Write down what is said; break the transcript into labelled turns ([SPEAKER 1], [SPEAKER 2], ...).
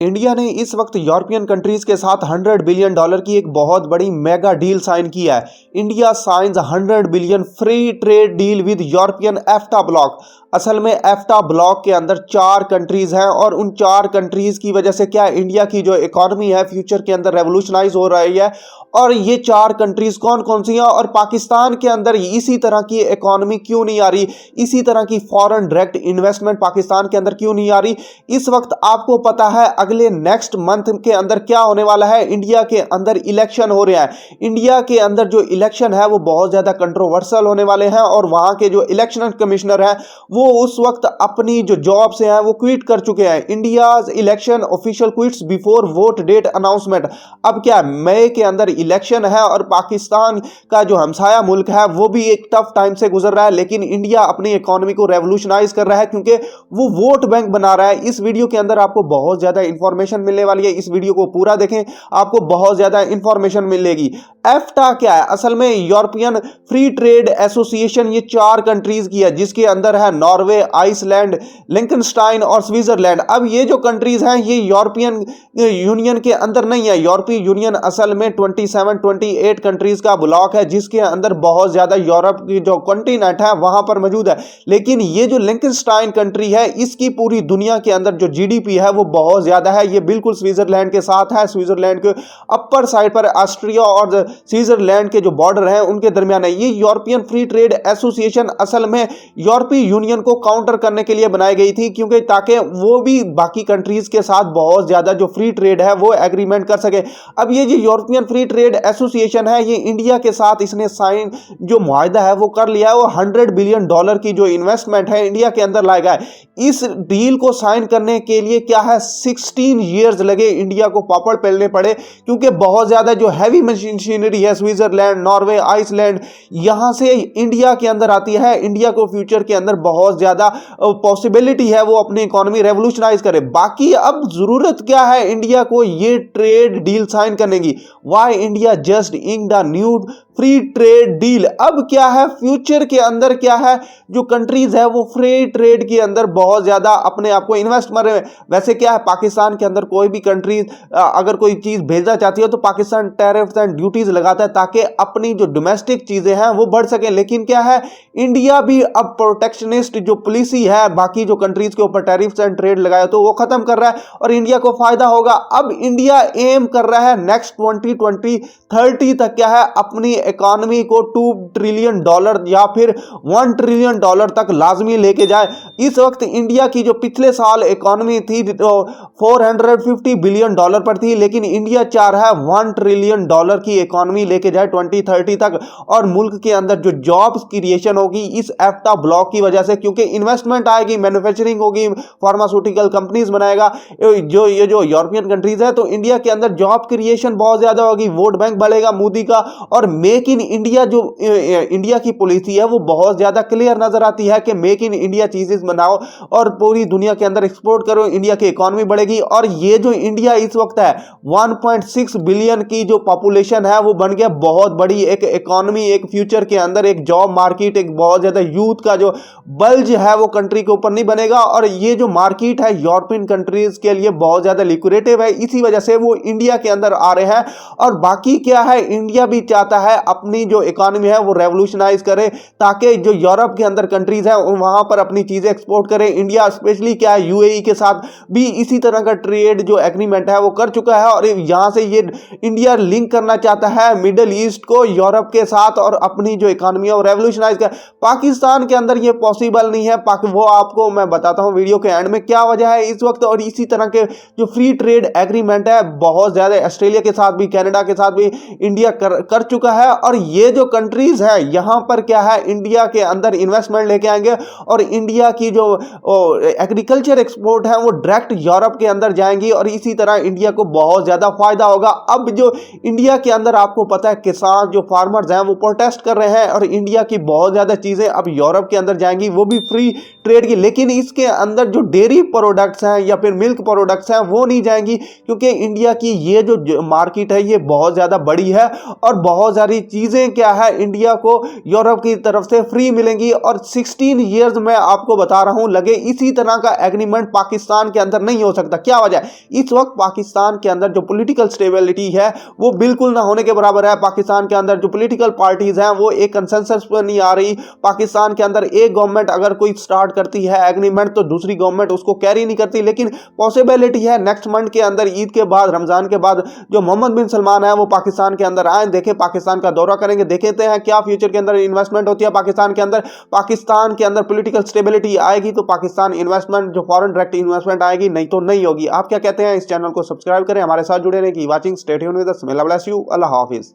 [SPEAKER 1] India ने इस वक्त यूरोपियन कंट्रीज के साथ $100 बिलियन की एक बहुत बड़ी मेगा डील साइन की है। India signs 100 billion free trade deal with European EFTA block. असल में एफ्टा ब्लॉक के अंदर 4 कंट्रीज हैं और उन 4 कंट्रीज की वजह से क्या इंडिया की जो इकोनॉमी है फ्यूचर के अंदर रेवोल्यूशनाइज हो रही है। और ये 4 कंट्रीज कौन कौन सी हैं और पाकिस्तान के अंदर इसी तरह की इकोनॉमी क्यों नहीं आ रही, इसी तरह की फॉरेन डायरेक्ट इन्वेस्टमेंट पाकिस्तान के अंदर क्यों नहीं आ रही। इस वक्त आपको पता है अगले नेक्स्ट मंथ के अंदर क्या होने वाला है। इंडिया के अंदर इलेक्शन हो रहा है। इंडिया के अंदर जो इलेक्शन है वो बहुत ज्यादा कंट्रोवर्शियल होने वाले हैं और वहां के जो इलेक्शन कमिश्नर है वो उस वक्त अपनी जो जॉब से है वो क्विट कर चुके हैं। India election official quits before vote date announcement. अब क्या मई के अंदर इलेक्शन है और पाकिस्तान का जो हमसाया मुल्क है वो भी एक टफ टाइम से गुजर रहा है, लेकिन इंडिया अपनी इकोनॉमी को रेवोल्यूशनाइज कर रहा है क्योंकि वो वोट बैंक बना रहा है। इस वीडियो के अंदर आपको बहुत ज्यादा इंफॉर्मेशन मिलने वाली है। इस वीडियो को पूरा देखें, आपको बहुत ज्यादा इंफॉर्मेशन मिलेगी। एफ्टा क्या है? असल में यूरोपियन फ्री ट्रेड एसोसिएशन ये 4 कंट्रीज की है जिसके अंदर है नॉर्वे, आइसलैंड, लिंकनस्टाइन और स्विट्जरलैंड। अब ये जो कंट्रीज हैं ये यूरोपियन यूनियन के अंदर नहीं है। यूरोपीय यूनियन असल में 27-28 कंट्रीज का ब्लॉक है जिसके अंदर बहुत ज्यादा यूरोप की जो कॉन्टिनेंट है वहां पर मौजूद है। लेकिन ये जो लिंकनस्टाइन कंट्री है इसकी पूरी दुनिया के अंदर जो जीडीपी है वो बहुत ज्यादा है। ये बिल्कुल स्विट्जरलैंड के साथ है। स्विट्जरलैंड के अपर साइड पर ऑस्ट्रिया और स्विट्जरलैंड के जो बॉर्डर है उनके दरमियान है। ये यूरोपियन फ्री ट्रेड एसोसिएशन असल में यूरोपीय यूनियन को काउंटर करने के लिए बनाई गई थी क्योंकि ताकि वो भी बाकी कंट्रीज के साथ बहुत ज्यादा जो फ्री ट्रेड है वो एग्रीमेंट कर सके। अब ये जो यूरोपियन फ्री ट्रेड एसोसिएशन है ये इंडिया के साथ इसने साइन जो मुआहदा है वो कर लिया है। वो $100 बिलियन की जो इन्वेस्टमेंट है इंडिया के अंदर लाएगा। इस डील को साइन करने के लिए क्या है 16 ईयर्स लगे इंडिया को पापड़ बेलने पड़े क्योंकि बहुत ज्यादा जो हैवी मशीनरी है स्विट्जरलैंड, नॉर्वे, आइसलैंड यहां से इंडिया के अंदर आती है। इंडिया को फ्यूचर के अंदर बहुत ज्यादा पॉसिबिलिटी है वो अपनी इकोनॉमी रेवोल्यूशनाइज करे। बाकी अब जरूरत क्या है इंडिया को ये ट्रेड डील साइन करने की? Why India just inked a new free trade deal. अब क्या है फ्यूचर के अंदर क्या है जो कंट्रीज है वो फ्री ट्रेड के अंदर बहुत ज्यादा अपने आप को इन्वेस्ट कर रहे हैं। वैसे क्या है पाकिस्तान के अंदर कोई भी कंट्री अगर कोई चीज भेजना चाहती है तो पाकिस्तान टैरिफ्स एंड ड्यूटीज लगाता है ताकि अपनी जो डोमेस्टिक चीजें हैं वो बढ़ सके। लेकिन क्या है इंडिया भी अब प्रोटेक्शनिस्ट जो पॉलिसी है बाकी जो कंट्रीज के ऊपर टैरिफ्स एंड ट्रेड लगाए तो वो खत्म कर रहा है और इंडिया को फायदा होगा। अब इंडिया एम कर रहा है नेक्स्ट 2020-30 तक क्या है अपनी इकोनॉमी को $2 ट्रिलियन या फिर $1 ट्रिलियन तक लाजमी लेके जाए। इस वक्त इंडिया की जो पिछले साल इकोनॉमी थी तो $450 बिलियन पर थी, लेकिन इंडिया चाह रहा है $1 ट्रिलियन की इकोनॉमी लेके जाए 2030 तक। और मुल्क के अंदर जो जॉब्स क्रिएशन होगी इस एफ्टा ब्लॉक की वजह से क्योंकि इन्वेस्टमेंट आएगी, मैन्युफैक्चरिंग होगी, फार्मास्यूटिकल कंपनीज बनाएगा जो ये जो यूरोपियन कंट्रीज है तो इंडिया के अंदर जॉब क्रिएशन बहुत ज्यादा होगी, वोट बैंक बढ़ेगा मोदी का। और मेक इन इंडिया जो इंडिया की पॉलिसी है वो बहुत ज्यादा क्लियर नजर आती है कि मेक इन इंडिया चीजें बनाओ और पूरी दुनिया के अंदर एक्सपोर्ट करो, इंडिया की इकोनॉमी बढ़ेगी। और ये जो इंडिया इस वक्त है 1.6 बिलियन की जो पॉपुलेशन है वो बन गया बहुत बड़ी एक इकोनॉमी, एक फ्यूचर के अंदर एक जॉब मार्केट, एक बहुत ज्यादा यूथ का जो बल्ज है वो कंट्री के ऊपर नहीं बनेगा। और ये जो मार्केट है यूरोपियन कंट्रीज के लिए बहुत ज्यादा लिक्विडेटिव है, इसी वजह से वो इंडिया के अंदर आ रहे हैं। और बाकी क्या है इंडिया भी चाहता है अपनी जो इकोनॉमी है वो रेवोल्यूशनाइज करे ताकि जो यूरोप के अंदर कंट्रीज है वहां पर अपनी चीजें एक्सपोर्ट करे। इंडिया स्पेशली क्या है यूएई के साथ भी इसी तरह का ट्रेड जो एग्रीमेंट है वो कर चुका है और यहां से ये इंडिया लिंक करना चाहता है मिडिल ईस्ट को यूरोप के साथ और अपनी जो इकोनॉमी है वो रेवोल्यूशनाइज कर। पाकिस्तान के अंदर ये पॉसिबल नहीं है। वो आपको मैं बताता हूं वीडियो के एंड में क्या वजह है इस वक्त। और इसी तरह के जो फ्री ट्रेड एग्रीमेंट है बहुत ज्यादा ऑस्ट्रेलिया के साथ भी, कनाडा के साथ भी इंडिया कर चुका है। और ये जो कंट्रीज है यहां पर क्या है इंडिया के अंदर इन्वेस्टमेंट लेके आएंगे और इंडिया की जो एग्रीकल्चर एक्सपोर्ट है वो डायरेक्ट यूरोप के अंदर जाएंगी और इसी तरह इंडिया को बहुत ज्यादा फायदा होगा। अब जो इंडिया के अंदर आपको पता है किसान जो फार्मर्स हैं वो प्रोटेस्ट कर रहे हैं और इंडिया की बहुत ज्यादा चीजें अब यूरोप के अंदर जाएंगी वो भी फ्री ट्रेड की। लेकिन इसके अंदर जो डेयरी प्रोडक्ट्स हैं या फिर मिल्क प्रोडक्ट्स हैं वो नहीं जाएंगी क्योंकि इंडिया की ये जो मार्केट है ये बहुत ज्यादा बड़ी है और बहुत सारी सारी चीजें क्या है इंडिया को यूरोप की तरफ से फ्री मिलेंगी। और 16 ईयर्स में आपको बता रहा हूं लगे, इसी तरह का एग्रीमेंट पाकिस्तान के अंदर नहीं हो सकता। क्या वजह है? इस वक्त पाकिस्तान के अंदर जो पॉलिटिकल स्टेबिलिटी है वो बिल्कुल ना होने के बराबर है। पाकिस्तान के अंदर जो पॉलिटिकल पार्टीज हैं वो एक कंसेंसस पर नहीं आ रही। पाकिस्तान के अंदर एक गवर्नमेंट अगर कोई स्टार्ट करती है एग्रीमेंट तो दूसरी गवर्नमेंट उसको कैरी नहीं करती। लेकिन पॉसिबिलिटी है नेक्स्ट मंथ के अंदर, ईद के बाद, रमजान के बाद, जो मोहम्मद बिन सलमान है वो पाकिस्तान के अंदर आए, देखे पाकिस्तान का दौरा करेंगे, देखते हैं क्या फ्यूचर के अंदर इन्वेस्टमेंट होती है पाकिस्तान के अंदर। पाकिस्तान के अंदर पॉलिटिकल स्टेबिलिटी आएगी तो पाकिस्तान इन्वेस्टमेंट, जो फॉरेन डायरेक्ट इन्वेस्टमेंट आएगी, नहीं तो नहीं होगी। आप क्या कहते हैं? इस चैनल को सब्सक्राइब करें, हमारे साथ जुड़े रहें। की watching, stay tuned with us. may Allah bless you। Allah Hafiz.